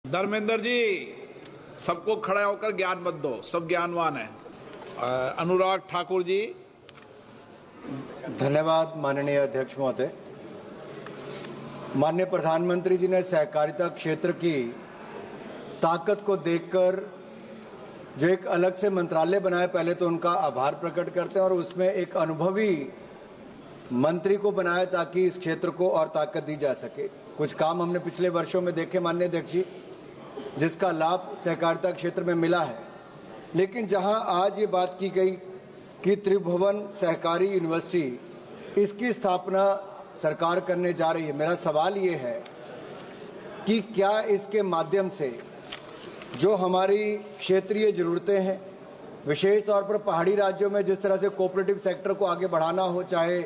धर्मेंद्र जी, सबको खड़ा होकर ज्ञान मत दो, सब ज्ञानवान है। अनुराग ठाकुर जी। धन्यवाद माननीय अध्यक्ष महोदय। माननीय प्रधानमंत्री जी ने सहकारिता क्षेत्र की ताकत को देखकर जो एक अलग से मंत्रालय बनाया, पहले तो उनका आभार प्रकट करते हैं और उसमें एक अनुभवी मंत्री को बनाया ताकि इस क्षेत्र को और ताकत दी जा सके। कुछ काम हमने पिछले वर्षों में देखे माननीय अध्यक्ष जी, जिसका लाभ सहकारिता क्षेत्र में मिला है। लेकिन जहां आज ये बात की गई कि त्रिभुवन सहकारी यूनिवर्सिटी, इसकी स्थापना सरकार करने जा रही है, मेरा सवाल ये है कि क्या इसके माध्यम से जो हमारी क्षेत्रीय ज़रूरतें हैं, विशेष तौर पर पहाड़ी राज्यों में जिस तरह से कोऑपरेटिव सेक्टर को आगे बढ़ाना हो, चाहे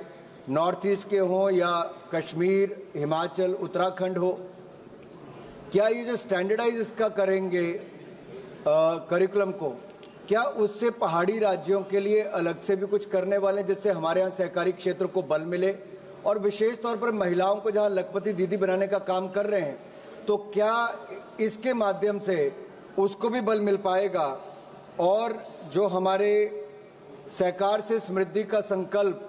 नॉर्थ ईस्ट के हों या कश्मीर, हिमाचल, उत्तराखंड हो, क्या ये जो स्टैंडर्डाइज इसका करेंगे करिकुलम को, क्या उससे पहाड़ी राज्यों के लिए अलग से भी कुछ करने वाले हैं जिससे हमारे यहाँ सहकारी क्षेत्र को बल मिले? और विशेष तौर पर महिलाओं को जहाँ लखपति दीदी बनाने का काम कर रहे हैं, तो क्या इसके माध्यम से उसको भी बल मिल पाएगा? और जो हमारे सहकार से समृद्धि का संकल्प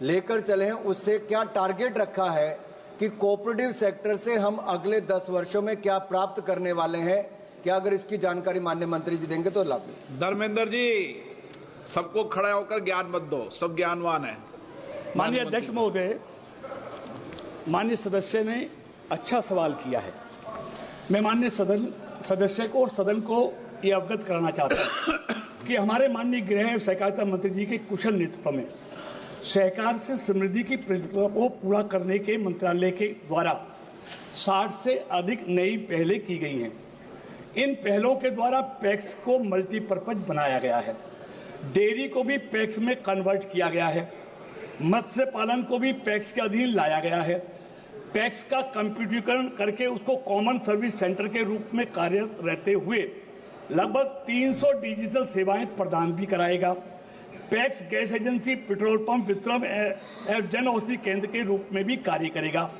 लेकर चले हैं, उससे क्या टारगेट रखा है कि कोऑपरेटिव सेक्टर से हम अगले 10 वर्षों में क्या प्राप्त करने वाले हैं? क्या अगर इसकी जानकारी माननीय मंत्री जी देंगे तो लाभ। धर्मेंद्र जी, सबको खड़ा होकर ज्ञान मत दो, सब ज्ञानवान है। माननीय अध्यक्ष महोदय, माननीय सदस्य ने अच्छा सवाल किया है। मैं माननीय सदस्य को और सदन को ये अवगत कराना चाहता हूँ कि हमारे माननीय गृह एवं सहकारिता मंत्री जी के कुशल नेतृत्व में सहकार से समृद्धि की परियोजना को पूरा करने के मंत्रालय के द्वारा 60 से अधिक नई पहलें की गई हैं। इन पहलों के द्वारा पैक्स को मल्टीपर्पज बनाया गया है, डेयरी को भी पैक्स में कन्वर्ट किया गया है, मत्स्य पालन को भी पैक्स के अधीन लाया गया है, पैक्स का कंप्यूटरीकरण करके उसको कॉमन सर्विस सेंटर के रूप में कार्यरत रहते हुए लगभग 300 डिजिटल सेवाएं प्रदान भी कराएगा। PACS gas agency, petrol pump वितरण एवं जन औषधि केंद्र के रूप में भी कार्य करेगा।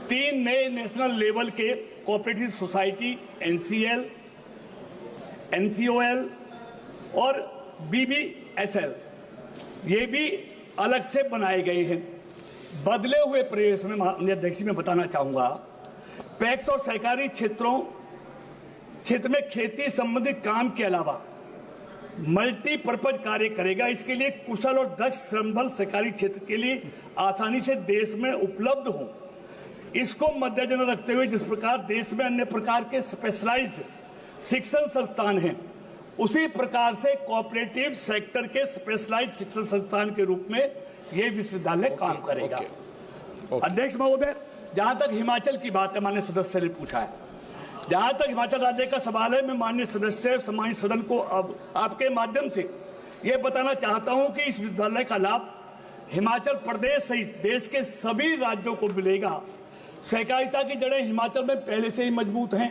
3 नए नेशनल लेवल के कोऑपरेटिव सोसाइटी NCL, NCOL और BBSL ये भी अलग से बनाए गए हैं। बदले हुए परिवेश में माननीय अध्यक्ष मैं बताना चाहूंगा, पैक्स और सहकारी क्षेत्र में खेती संबंधित काम के अलावा मल्टीपर्पज कार्य करेगा। इसके लिए कुशल और दक्ष श्रम बल सहकारी क्षेत्र के लिए आसानी से देश में उपलब्ध हो, इसको मद्देनजर रखते हुए जिस प्रकार देश में अन्य प्रकार के स्पेशलाइज्ड शिक्षण संस्थान हैं, उसी प्रकार से कोऑपरेटिव सेक्टर के स्पेशलाइज्ड शिक्षण संस्थान के रूप में ये विश्वविद्यालय काम करेगा। अध्यक्ष महोदय, जहां तक हिमाचल की बात है, माननीय सदस्य ने पूछा है, जहां तक हिमाचल राज्य का सवाल है, मैं माननीय सदस्य सम्मानित सदन को अब आपके माध्यम से ये बताना चाहता हूं कि इस विश्वविद्यालय का लाभ हिमाचल प्रदेश सहित देश के सभी राज्यों को मिलेगा। सहकारिता की जड़ें हिमाचल में पहले से ही मजबूत हैं,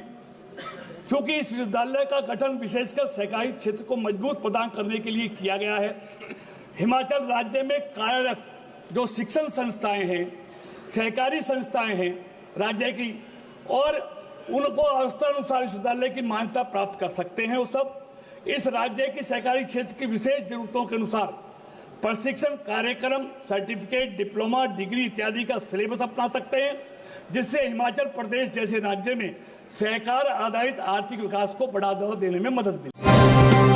क्योंकि इस विश्वविद्यालय का गठन विशेषकर सहकारी क्षेत्र को मजबूत प्रदान करने के लिए किया गया है। हिमाचल राज्य में कार्यरत जो शिक्षण संस्थाएं हैं, सहकारी संस्थाएं हैं राज्य की, और उनको अवस्थानुसार विश्वविद्यालय की मान्यता प्राप्त कर सकते हैं, वो सब इस राज्य की सहकारी क्षेत्र की विशेष जरूरतों के अनुसार प्रशिक्षण कार्यक्रम, सर्टिफिकेट, डिप्लोमा, डिग्री इत्यादि का सिलेबस अपना सकते हैं, जिससे हिमाचल प्रदेश जैसे राज्य में सहकार आधारित आर्थिक विकास को बढ़ावा देने में मदद मिले।